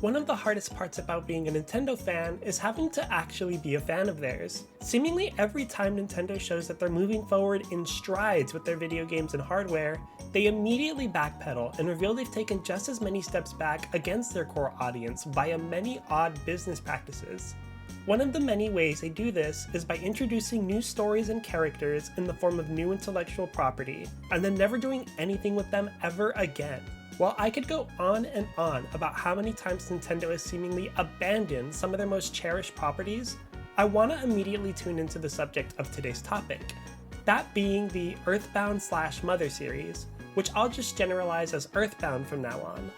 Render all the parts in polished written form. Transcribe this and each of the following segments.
One of the hardest parts about being a Nintendo fan is having to actually be a fan of theirs. Seemingly every time Nintendo shows that they're moving forward in strides with their video games and hardware, they immediately backpedal and reveal they've taken just as many steps back against their core audience via many odd business practices. One of the many ways they do this is by introducing new stories and characters in the form of new intellectual property, and then never doing anything with them ever again. While I could go on and on about how many times Nintendo has seemingly abandoned some of their most cherished properties, I want to immediately tune into the subject of today's topic, that being the Earthbound/Mother series, which I'll just generalize as Earthbound from now on.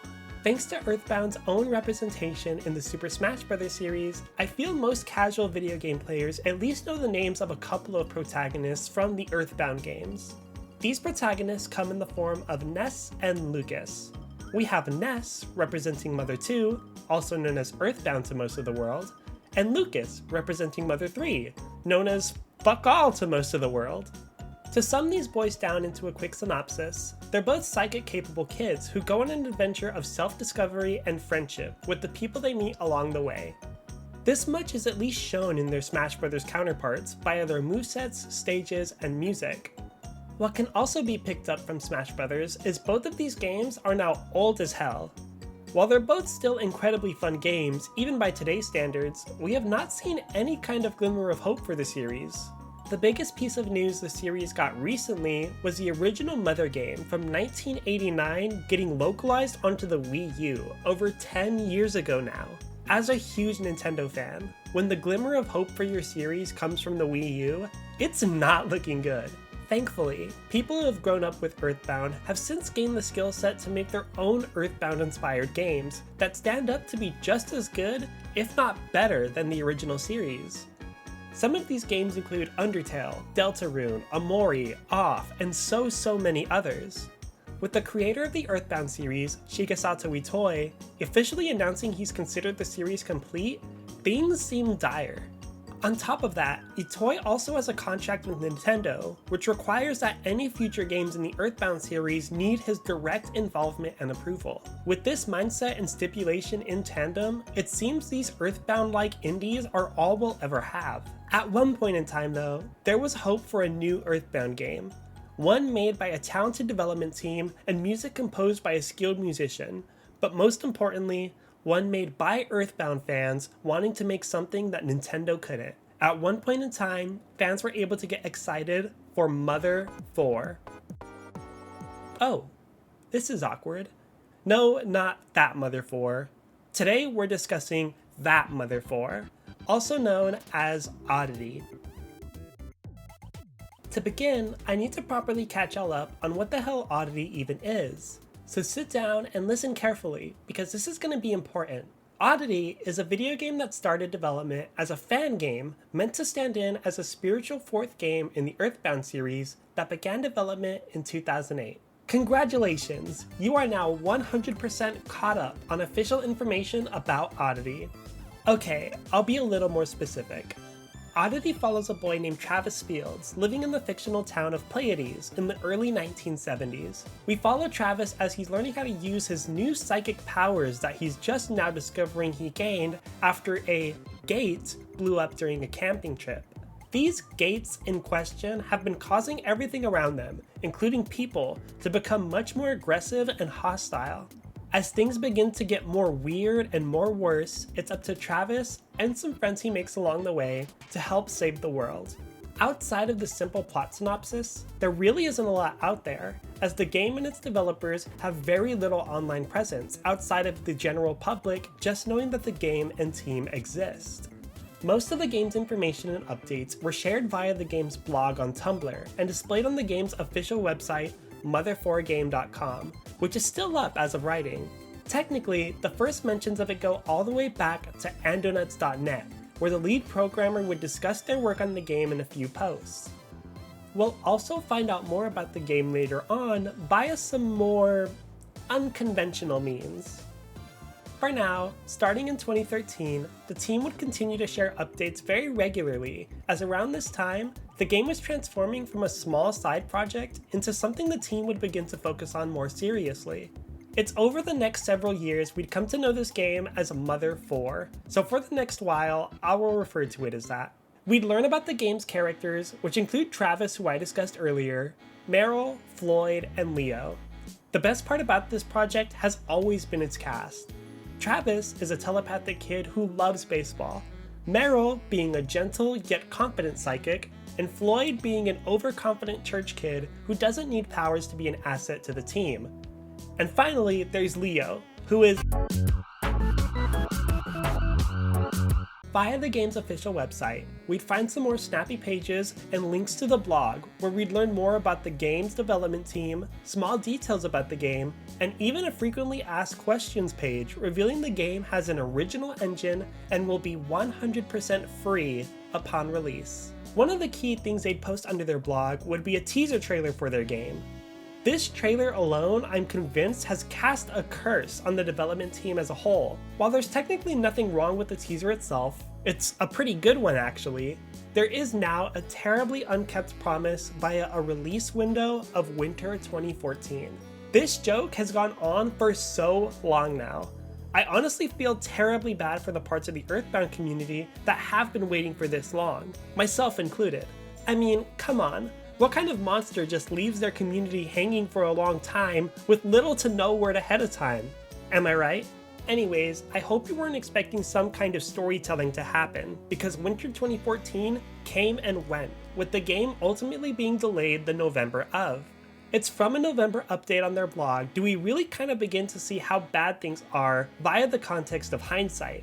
Thanks to Earthbound's own representation in the Super Smash Bros. Series, I feel most casual video game players at least know the names of a couple of protagonists from the Earthbound games. These protagonists come in the form of Ness and Lucas. We have Ness, representing Mother 2, also known as Earthbound to most of the world, and Lucas, representing Mother 3, known as fuck all to most of the world. To sum these boys down into a quick synopsis, they're both psychic-capable kids who go on an adventure of self-discovery and friendship with the people they meet along the way. This much is at least shown in their Smash Bros. Counterparts via their movesets, stages, and music. What can also be picked up from Smash Bros. Is both of these games are now old as hell. While they're both still incredibly fun games, even by today's standards, we have not seen any kind of glimmer of hope for the series. The biggest piece of news the series got recently was the original Mother game from 1989 getting localized onto the Wii U over 10 years ago now. As a huge Nintendo fan, when the glimmer of hope for your series comes from the Wii U, it's not looking good. Thankfully, people who have grown up with Earthbound have since gained the skill set to make their own Earthbound-inspired games that stand up to be just as good, if not better, than the original series. Some of these games include Undertale, Deltarune, Omori, Off, and so many others. With the creator of the Earthbound series, Shigesato Itoi, officially announcing he's considered the series complete, things seem dire. On top of that, Itoi also has a contract with Nintendo, which requires that any future games in the Earthbound series need his direct involvement and approval. With this mindset and stipulation in tandem, it seems these Earthbound-like indies are all we'll ever have. At one point in time though, there was hope for a new Earthbound game. One made by a talented development team and music composed by a skilled musician, but most importantly, one made by Earthbound fans wanting to make something that Nintendo couldn't. At one point in time, fans were able to get excited for Mother 4. Oh, this is awkward. No, not that Mother 4. Today we're discussing that Mother 4, also known as Oddity. To begin, I need to properly catch y'all up on what the hell Oddity even is. So sit down and listen carefully, because this is going to be important. Oddity is a video game that started development as a fan game meant to stand in as a spiritual fourth game in the Earthbound series that began development in 2008. Congratulations! You are now 100% caught up on official information about Oddity. Okay, I'll be a little more specific. Oddity follows a boy named Travis Fields living in the fictional town of Pleiades in the early 1970s. We follow Travis as he's learning how to use his new psychic powers that he's just now discovering he gained after a gate blew up during a camping trip. These gates in question have been causing everything around them, including people, to become much more aggressive and hostile. As things begin to get more weird and more worse, it's up to Travis and some friends he makes along the way to help save the world. Outside of the simple plot synopsis, there really isn't a lot out there, as the game and its developers have very little online presence outside of the general public just knowing that the game and team exist. Most of the game's information and updates were shared via the game's blog on Tumblr and displayed on the game's official website, mother4game.com, which is still up as of writing. Technically, the first mentions of it go all the way back to andonuts.net, where the lead programmer would discuss their work on the game in a few posts. We'll also find out more about the game later on via some more unconventional means. For now, starting in 2013, the team would continue to share updates very regularly, as around this time, the game was transforming from a small side project into something the team would begin to focus on more seriously. It's over the next several years we'd come to know this game as Mother 4, so for the next while, I will refer to it as that. We'd learn about the game's characters, which include Travis, who I discussed earlier, Meryl, Floyd, and Leo. The best part about this project has always been its cast. Travis is a telepathic kid who loves baseball, Meryl being a gentle yet confident psychic, and Floyd being an overconfident church kid who doesn't need powers to be an asset to the team. And finally, there's Leo, who is... Via the game's official website, we'd find some more snappy pages and links to the blog where we'd learn more about the game's development team, small details about the game, and even a frequently asked questions page revealing the game has an original engine and will be 100% free upon release. One of the key things they'd post under their blog would be a teaser trailer for their game. This trailer alone, I'm convinced, has cast a curse on the development team as a whole. While there's technically nothing wrong with the teaser itself, it's a pretty good one actually, there is now a terribly unkept promise via a release window of winter 2014. This joke has gone on for so long now. I honestly feel terribly bad for the parts of the Earthbound community that have been waiting for this long, myself included. I mean, come on. What kind of monster just leaves their community hanging for a long time with little to no word ahead of time? Am I right? Anyways, I hope you weren't expecting some kind of storytelling to happen, because winter 2014 came and went, with the game ultimately being delayed the November of. It's from a November update on their blog do we really kind of begin to see how bad things are via the context of hindsight.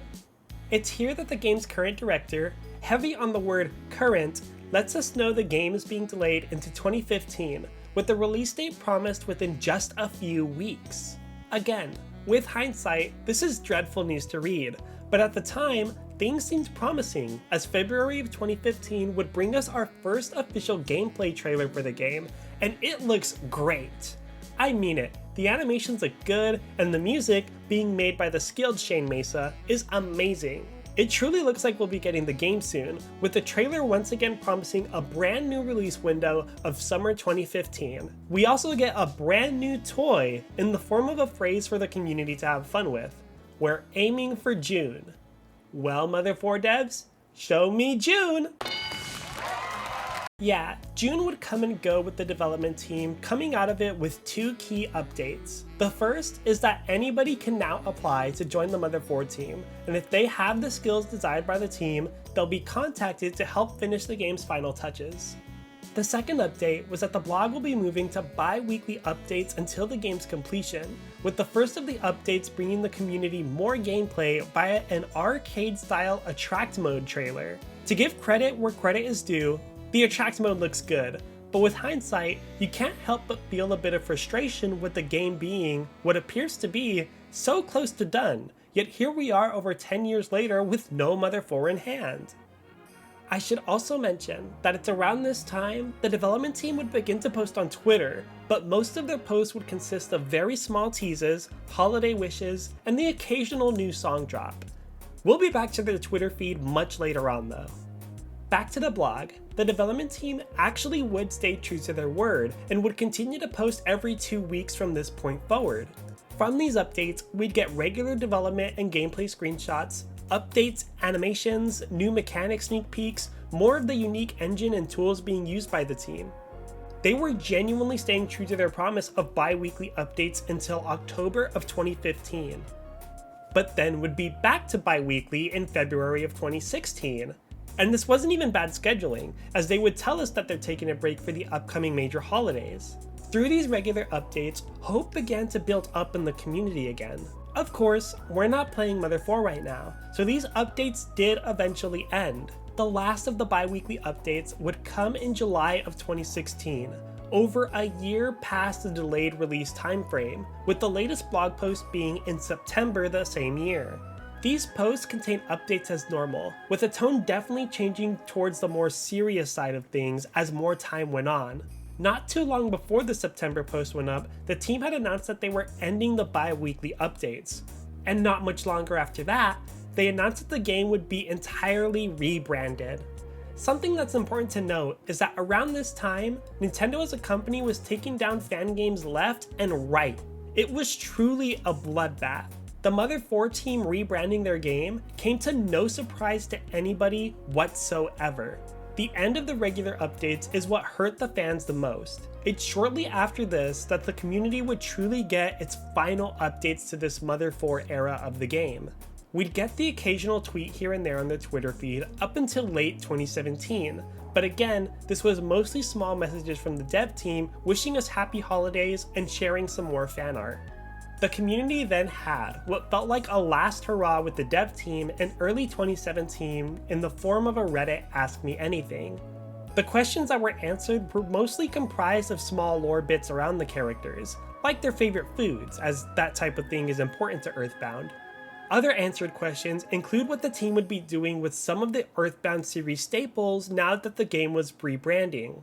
It's here that the game's current director, heavy on the word current, lets us know the game is being delayed into 2015, with the release date promised within just a few weeks. Again, with hindsight, this is dreadful news to read, but at the time, things seemed promising, as February of 2015 would bring us our first official gameplay trailer for the game, and it looks great. I mean it, the animations look good, and the music, being made by the skilled Shane Mesa, is amazing. It truly looks like we'll be getting the game soon, with the trailer once again promising a brand new release window of summer 2015. We also get a brand new toy in the form of a phrase for the community to have fun with. We're aiming for June. Well, Mother 4 devs, show me June! Yeah, June would come and go with the development team, coming out of it with two key updates. The first is that anybody can now apply to join the Mother 4 team, and if they have the skills desired by the team, they'll be contacted to help finish the game's final touches. The second update was that the blog will be moving to bi-weekly updates until the game's completion, with the first of the updates bringing the community more gameplay via an arcade-style attract mode trailer. To give credit where credit is due, the attract mode looks good, but with hindsight, you can't help but feel a bit of frustration with the game being what appears to be so close to done, yet here we are over 10 years later with no Mother 4 in hand. I should also mention that it's around this time the development team would begin to post on Twitter, but most of their posts would consist of very small teases, holiday wishes, and the occasional new song drop. We'll be back to their Twitter feed much later on though. Back to the blog, the development team actually would stay true to their word and would continue to post every 2 weeks from this point forward. From these updates, we'd get regular development and gameplay screenshots, updates, animations, new mechanic sneak peeks, more of the unique engine and tools being used by the team. They were genuinely staying true to their promise of bi-weekly updates until October of 2015, but then would be back to bi-weekly in February of 2016. And this wasn't even bad scheduling, as they would tell us that they're taking a break for the upcoming major holidays. Through these regular updates, hope began to build up in the community again. Of course, we're not playing Mother 4 right now, so these updates did eventually end. The last of the bi-weekly updates would come in July of 2016, over a year past the delayed release timeframe, with the latest blog post being in September the same year. These posts contain updates as normal, with the tone definitely changing towards the more serious side of things as more time went on. Not too long before the September post went up, the team had announced that they were ending the bi-weekly updates. And not much longer after that, they announced that the game would be entirely rebranded. Something that's important to note is that around this time, Nintendo as a company was taking down fan games left and right. It was truly a bloodbath. The Mother 4 team rebranding their game came to no surprise to anybody whatsoever. The end of the regular updates is what hurt the fans the most. It's shortly after this that the community would truly get its final updates to this Mother 4 era of the game. We'd get the occasional tweet here and there on the Twitter feed up until late 2017, but again, this was mostly small messages from the dev team wishing us happy holidays and sharing some more fan art. The community then had what felt like a last hurrah with the dev team in early 2017 in the form of a Reddit Ask Me Anything. The questions that were answered were mostly comprised of small lore bits around the characters, like their favorite foods, as that type of thing is important to Earthbound. Other answered questions include what the team would be doing with some of the Earthbound series staples now that the game was rebranding.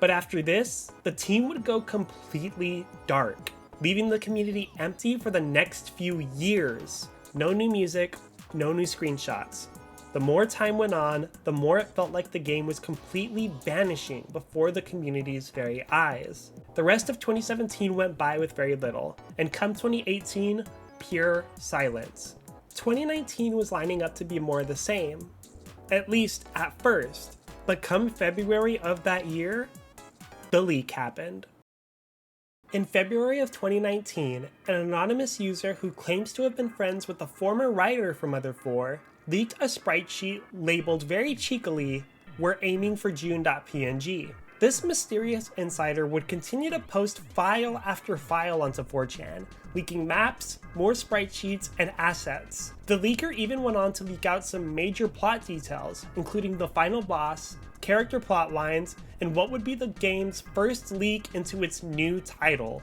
But after this, the team would go completely dark, leaving the community empty for the next few years. No new music, no new screenshots. The more time went on, the more it felt like the game was completely vanishing before the community's very eyes. The rest of 2017 went by with very little, and come 2018, pure silence. 2019 was lining up to be more of the same, at least at first, but come February of that year, the leak happened. In February of 2019, an anonymous user who claims to have been friends with a former writer for Mother 4 leaked a sprite sheet labeled very cheekily, "We're aiming for June.png." This mysterious insider would continue to post file after file onto 4chan, leaking maps, more sprite sheets, and assets. The leaker even went on to leak out some major plot details, including the final boss, character plot lines, and what would be the game's first leak into its new title,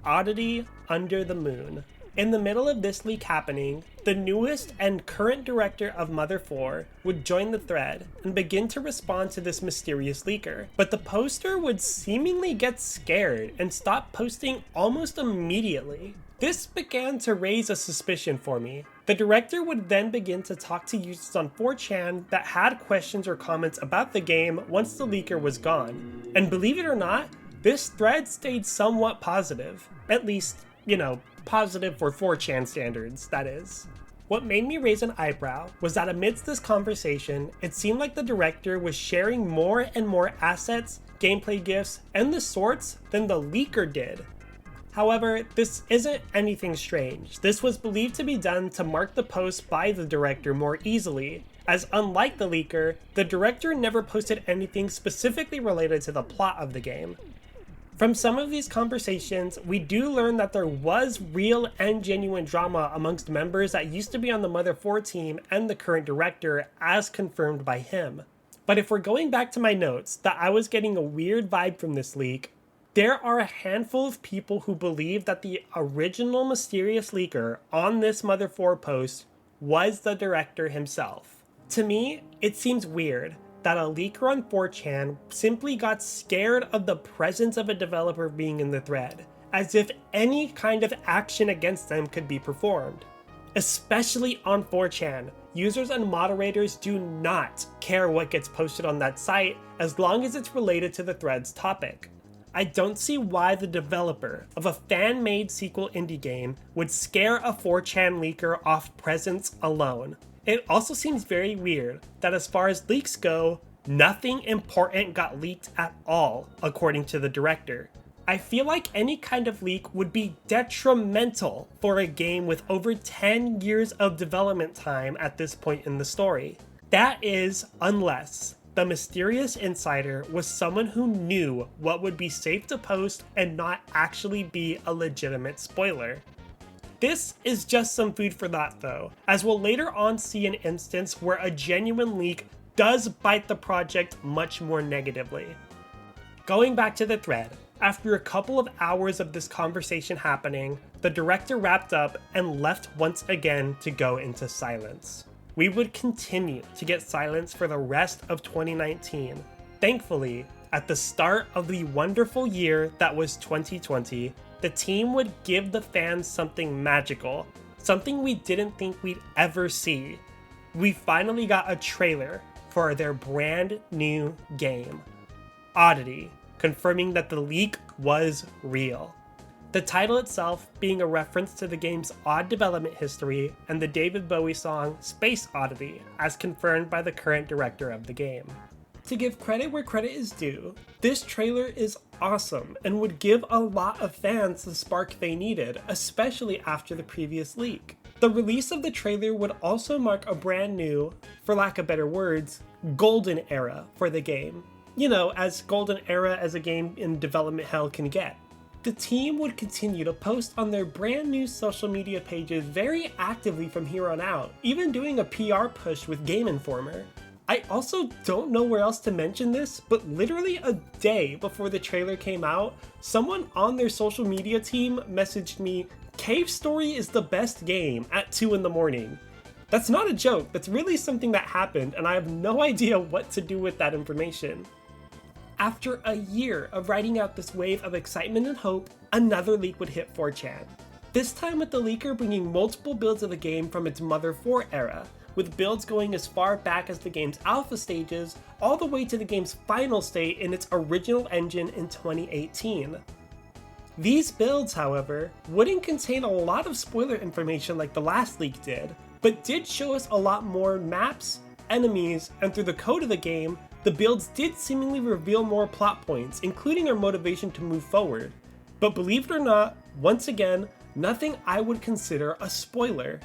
Oddity Under the Moon. In the middle of this leak happening, the newest and current director of Mother 4 would join the thread and begin to respond to this mysterious leaker. But the poster would seemingly get scared and stop posting almost immediately. This began to raise a suspicion for me. The director would then begin to talk to users on 4chan that had questions or comments about the game once the leaker was gone. And believe it or not, this thread stayed somewhat positive. At least, positive for 4chan standards, that is. What made me raise an eyebrow was that amidst this conversation, it seemed like the director was sharing more and more assets, gameplay gifs, and the sorts than the leaker did. However, this isn't anything strange. This was believed to be done to mark the post by the director more easily, as unlike the leaker, the director never posted anything specifically related to the plot of the game. From some of these conversations, we do learn that there was real and genuine drama amongst members that used to be on the Mother 4 team and the current director, as confirmed by him. But if we're going back to my notes that I was getting a weird vibe from this leak, there are a handful of people who believe that the original mysterious leaker on this Mother 4 post was the director himself. To me, it seems weird that a leaker on 4chan simply got scared of the presence of a developer being in the thread, as if any kind of action against them could be performed. Especially on 4chan, users and moderators do not care what gets posted on that site as long as it's related to the thread's topic. I don't see why the developer of a fan-made sequel indie game would scare a 4chan leaker off presence alone. It also seems very weird that as far as leaks go, nothing important got leaked at all, according to the director. I feel like any kind of leak would be detrimental for a game with over 10 years of development time at this point in the story. That is, unless the mysterious insider was someone who knew what would be safe to post and not actually be a legitimate spoiler. This is just some food for thought though, as we'll later on see an instance where a genuine leak does bite the project much more negatively. Going back to the thread, after a couple of hours of this conversation happening, the director wrapped up and left once again to go into silence. We would continue to get silence for the rest of 2019. Thankfully, at the start of the wonderful year that was 2020, the team would give the fans something magical, something we didn't think we'd ever see. We finally got a trailer for their brand new game, Oddity, confirming that the leak was real. The title itself being a reference to the game's odd development history and the David Bowie song Space Oddity, as confirmed by the current director of the game. To give credit where credit is due, this trailer is awesome and would give a lot of fans the spark they needed, especially after the previous leak. The release of the trailer would also mark a brand new, for lack of better words, golden era for the game. You know, as golden era as a game in development hell can get. The team would continue to post on their brand new social media pages very actively from here on out, even doing a PR push with Game Informer. I also don't know where else to mention this, but literally a day before the trailer came out, someone on their social media team messaged me, "Cave Story is the best game" at 2 in the morning. That's not a joke, that's really something that happened, and I have no idea what to do with that information. After a year of riding out this wave of excitement and hope, another leak would hit 4chan. This time with the leaker bringing multiple builds of the game from its Mother 4 era, with builds going as far back as the game's alpha stages, all the way to the game's final state in its original engine in 2018. These builds, however, wouldn't contain a lot of spoiler information like the last leak did, but did show us a lot more maps, enemies, and through the code of the game, the builds did seemingly reveal more plot points, including our motivation to move forward. But believe it or not, once again, nothing I would consider a spoiler.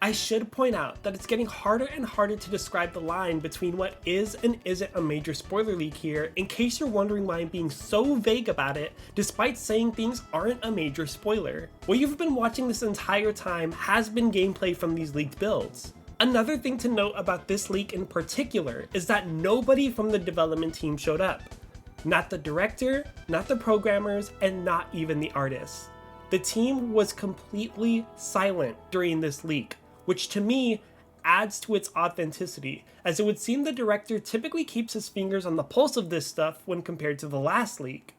I should point out that it's getting harder and harder to describe the line between what is and isn't a major spoiler leak here, in case you're wondering why I'm being so vague about it, despite saying things aren't a major spoiler. What you've been watching this entire time has been gameplay from these leaked builds. Another thing to note about this leak in particular is that nobody from the development team showed up. Not the director, not the programmers, and not even the artists. The team was completely silent during this leak, which to me adds to its authenticity, as it would seem the director typically keeps his fingers on the pulse of this stuff when compared to the last leak.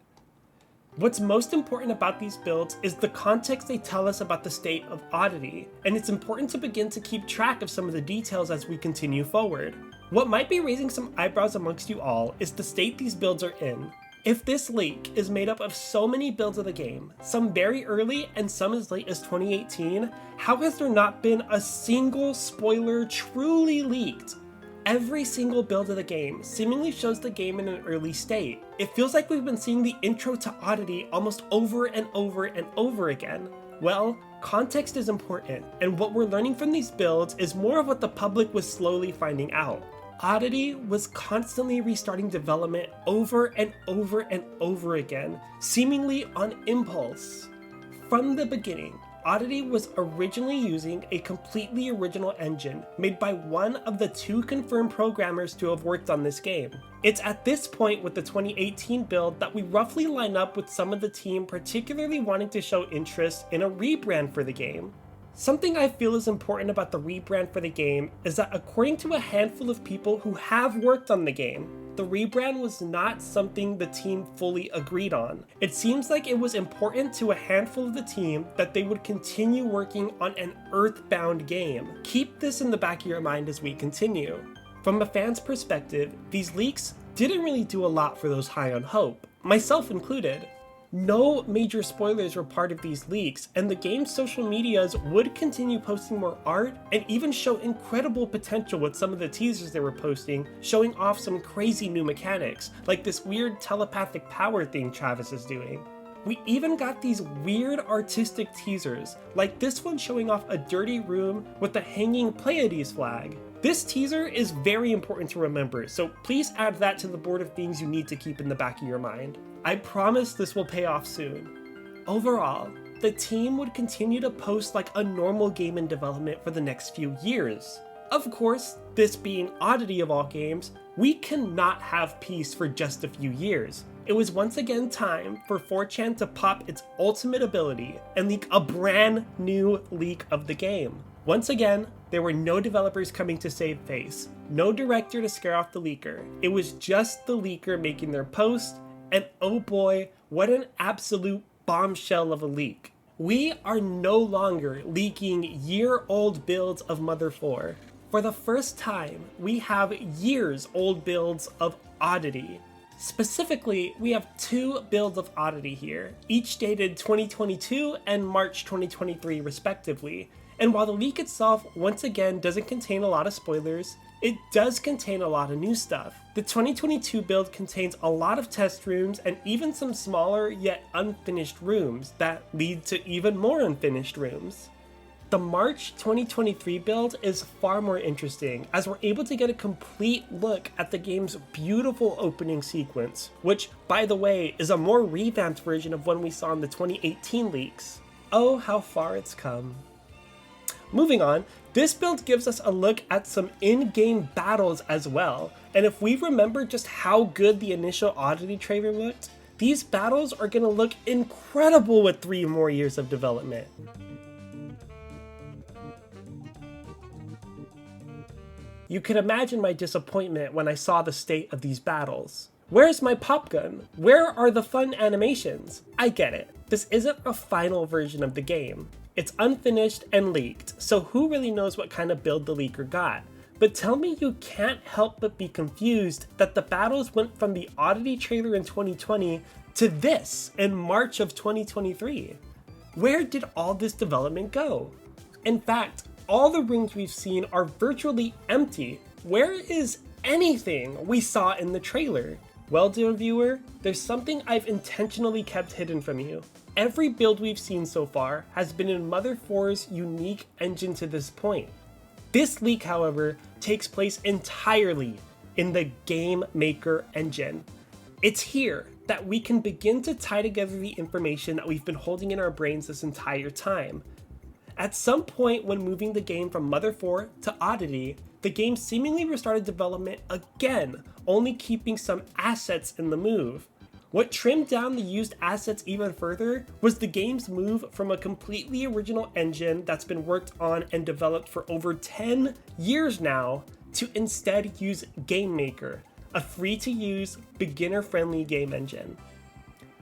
What's most important about these builds is the context they tell us about the state of Oddity, and it's important to begin to keep track of some of the details as we continue forward. What might be raising some eyebrows amongst you all is the state these builds are in. If this leak is made up of so many builds of the game, some very early and some as late as 2018, how has there not been a single spoiler truly leaked? Every single build of the game seemingly shows the game in an early state. It feels like we've been seeing the intro to Oddity almost over and over and over again. Well, context is important, and what we're learning from these builds is more of what the public was slowly finding out. Oddity was constantly restarting development over and over and over again, seemingly on impulse. From the beginning, Oddity was originally using a completely original engine made by one of the 2 confirmed programmers to have worked on this game. It's at this point with the 2018 build that we roughly line up with some of the team particularly wanting to show interest in a rebrand for the game. Something I feel is important about the rebrand for the game is that according to a handful of people who have worked on the game, the rebrand was not something the team fully agreed on. It seems like it was important to a handful of the team that they would continue working on an Earthbound game. Keep this in the back of your mind as we continue. From a fan's perspective, these leaks didn't really do a lot for those high on hope, myself included. No major spoilers were part of these leaks, and the game's social medias would continue posting more art and even show incredible potential with some of the teasers they were posting, showing off some crazy new mechanics, like this weird telepathic power thing Travis is doing. We even got these weird artistic teasers, like this one showing off a dirty room with a hanging Pleiades flag. This teaser is very important to remember, so please add that to the board of things you need to keep in the back of your mind. I promise this will pay off soon. Overall, the team would continue to post like a normal game in development for the next few years. Of course, this being Oddity of all games, we cannot have peace for just a few years. It was once again time for 4chan to pop its ultimate ability and leak a brand new leak of the game. Once again, there were no developers coming to save face, no director to scare off the leaker. It was just the leaker making their post, and oh boy, what an absolute bombshell of a leak. We are no longer leaking year-old builds of Mother 4. For the first time, we have years-old builds of Oddity. Specifically, we have two builds of Oddity here, each dated 2022 and March 2023 respectively. And while the leak itself once again doesn't contain a lot of spoilers, it does contain a lot of new stuff. The 2022 build contains a lot of test rooms and even some smaller yet unfinished rooms that lead to even more unfinished rooms. The March 2023 build is far more interesting, as we're able to get a complete look at the game's beautiful opening sequence, which, by the way, is a more revamped version of one we saw in the 2018 leaks. Oh, how far it's come. Moving on, this build gives us a look at some in-game battles as well, and if we remember just how good the initial Oddity trailer looked, these battles are going to look incredible with 3 more years of development. You can imagine my disappointment when I saw the state of these battles. Where's my pop gun? Where are the fun animations? I get it. This isn't a final version of the game. It's unfinished and leaked, so who really knows what kind of build the leaker got? But tell me you can't help but be confused that the battles went from the Oddity trailer in 2020 to this in March of 2023. Where did all this development go? In fact, all the rooms we've seen are virtually empty. Where is anything we saw in the trailer? Well, dear viewer, there's something I've intentionally kept hidden from you. Every build we've seen so far has been in Mother 4's unique engine to this point. This leak, however, takes place entirely in the Game Maker engine. It's here that we can begin to tie together the information that we've been holding in our brains this entire time. At some point when moving the game from Mother 4 to Oddity, the game seemingly restarted development again, only keeping some assets in the move. What trimmed down the used assets even further was the game's move from a completely original engine that's been worked on and developed for over 10 years now to instead use Game Maker, a free-to-use, beginner-friendly game engine.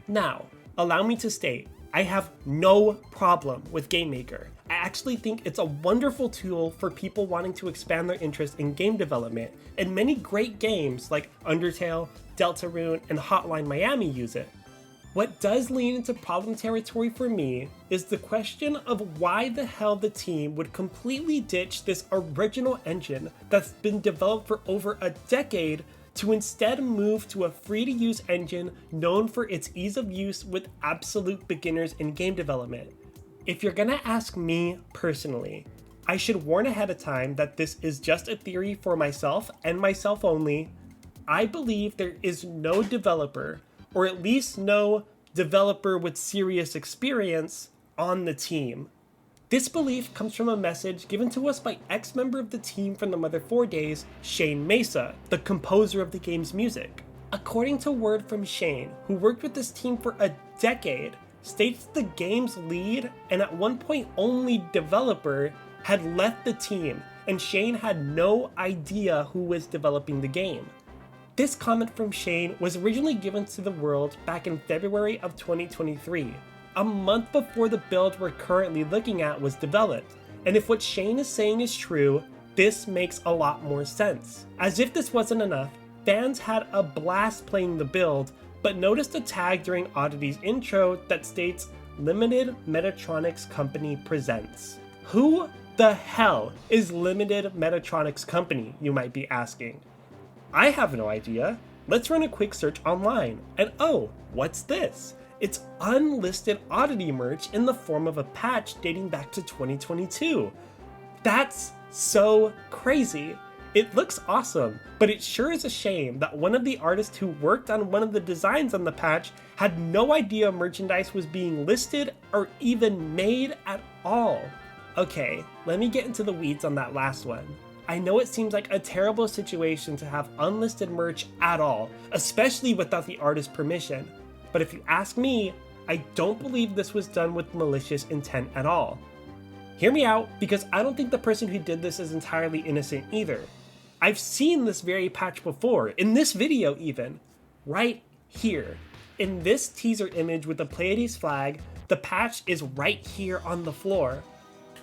Now, allow me to state, I have no problem with Game Maker. I actually think it's a wonderful tool for people wanting to expand their interest in game development, and many great games like Undertale, Deltarune, and Hotline Miami use it. What does lean into problem territory for me is the question of why the hell the team would completely ditch this original engine that's been developed for over a decade to instead move to a free-to-use engine known for its ease of use with absolute beginners in game development. If you're gonna ask me personally, I should warn ahead of time that this is just a theory for myself and myself only. I believe there is no developer, or at least no developer with serious experience, on the team. This belief comes from a message given to us by ex-member of the team from the Mother 4 days, Shane Mesa, the composer of the game's music. According to word from Shane, who worked with this team for a decade, states the game's lead and at one point only developer had left the team, and Shane had no idea who was developing the game. This comment from Shane was originally given to the world back in February of 2023, a month before the build we're currently looking at was developed. And if what Shane is saying is true, this makes a lot more sense. As if this wasn't enough, fans had a blast playing the build, but noticed a tag during Oddity's intro that states Limited Metatronics Company Presents. Who the hell is Limited Metatronics Company, you might be asking? I have no idea. Let's run a quick search online. And oh, what's this? It's unlisted Oddity merch in the form of a patch dating back to 2022. That's so crazy. It looks awesome, but it sure is a shame that one of the artists who worked on one of the designs on the patch had no idea merchandise was being listed or even made at all. Okay, let me get into the weeds on that last one. I know it seems like a terrible situation to have unlisted merch at all, especially without the artist's permission. But if you ask me, I don't believe this was done with malicious intent at all. Hear me out, because I don't think the person who did this is entirely innocent either. I've seen this very patch before, in this video even. Right here. In this teaser image with the Pleiades flag, the patch is right here on the floor.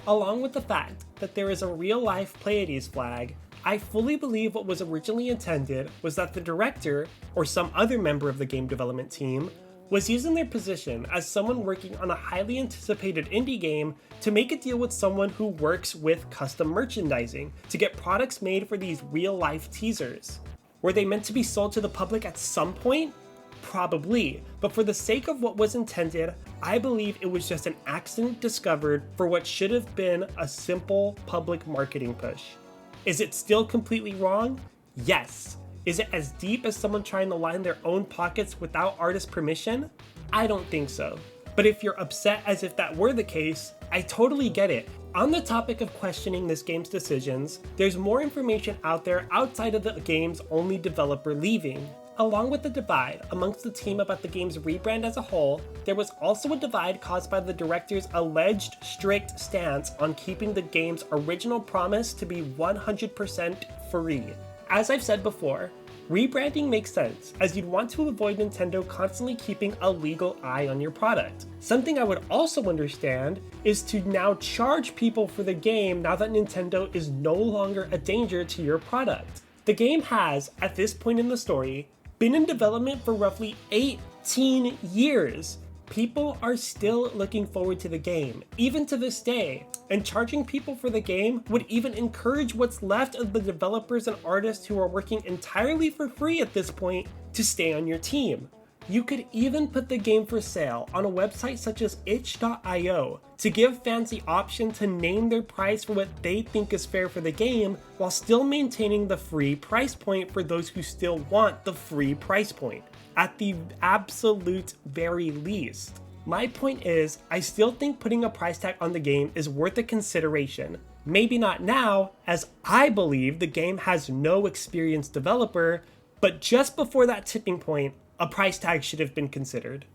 Along with the fact that there is a real-life Pleiades flag, I fully believe what was originally intended was that the director, or some other member of the game development team, was using their position as someone working on a highly anticipated indie game to make a deal with someone who works with custom merchandising to get products made for these real-life teasers. Were they meant to be sold to the public at some point? Probably, but for the sake of what was intended, I believe it was just an accident discovered for what should have been a simple public marketing push. Is it still completely wrong? Yes. Is it as deep as someone trying to line their own pockets without artist permission? I don't think so. But if you're upset as if that were the case, I totally get it. On the topic of questioning this game's decisions, there's more information out there outside of the game's only developer leaving. Along with the divide amongst the team about the game's rebrand as a whole, there was also a divide caused by the director's alleged strict stance on keeping the game's original promise to be 100% free. As I've said before, rebranding makes sense, as you'd want to avoid Nintendo constantly keeping a legal eye on your product. Something I would also understand is to now charge people for the game now that Nintendo is no longer a danger to your product. The game has, at this point in the story, been in development for roughly 18 years. People are still looking forward to the game, even to this day, and charging people for the game would even encourage what's left of the developers and artists who are working entirely for free at this point to stay on your team. You could even put the game for sale on a website such as itch.io to give fans the option to name their price for what they think is fair for the game while still maintaining the free price point for those who still want the free price point, at the absolute very least. My point is, I still think putting a price tag on the game is worth a consideration. Maybe not now, as I believe the game has no experienced developer, but just before that tipping point, a price tag should have been considered.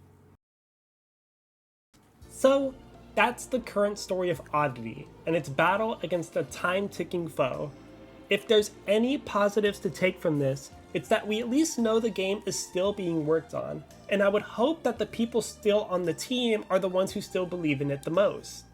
So, that's the current story of Oddity and its battle against a time-ticking foe. If there's any positives to take from this, it's that we at least know the game is still being worked on, and I would hope that the people still on the team are the ones who still believe in it the most.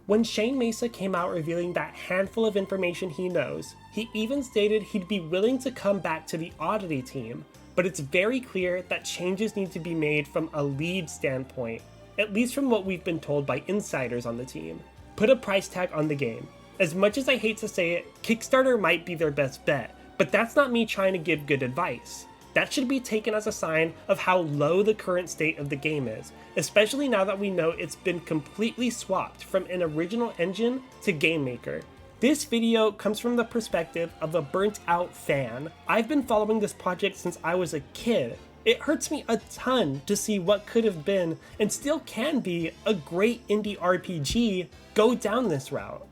When Shane Mesa came out revealing that handful of information he knows, he even stated he'd be willing to come back to the Oddity team, but it's very clear that changes need to be made from a lead standpoint, at least from what we've been told by insiders on the team. Put a price tag on the game. As much as I hate to say it, Kickstarter might be their best bet, but that's not me trying to give good advice. That should be taken as a sign of how low the current state of the game is, especially now that we know it's been completely swapped from an original engine to Game Maker. This video comes from the perspective of a burnt out fan. I've been following this project since I was a kid. It hurts me a ton to see what could have been, and still can be, a great indie RPG go down this route.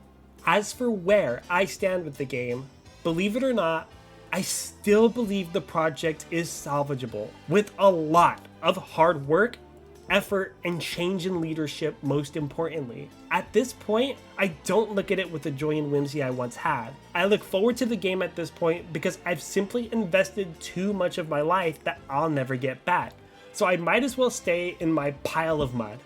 As for where I stand with the game, believe it or not, I still believe the project is salvageable, with a lot of hard work, effort, and change in leadership most importantly. At this point, I don't look at it with the joy and whimsy I once had. I look forward to the game at this point because I've simply invested too much of my life that I'll never get back, so I might as well stay in my pile of mud.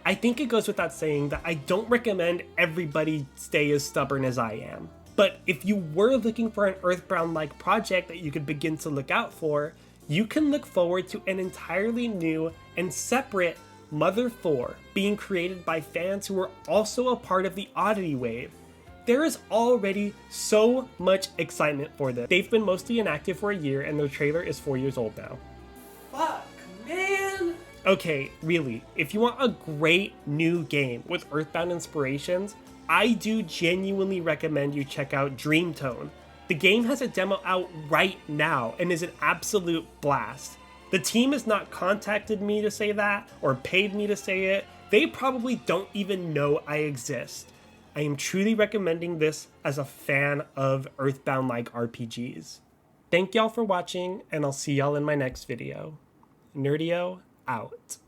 I think it goes without saying that I don't recommend everybody stay as stubborn as I am. But if you were looking for an Earthbound-like project that you could begin to look out for, you can look forward to an entirely new and separate Mother 4 being created by fans who are also a part of the Oddity wave. There is already so much excitement for this. They've been mostly inactive for a year and their trailer is 4 years old now. Fuck, man! Okay, really, if you want a great new game with Earthbound inspirations, I do genuinely recommend you check out Dreamtone. The game has a demo out right now and is an absolute blast. The team has not contacted me to say that or paid me to say it. They probably don't even know I exist. I am truly recommending this as a fan of Earthbound-like RPGs. Thank y'all for watching, and I'll see y'all in my next video. Nerdieo out.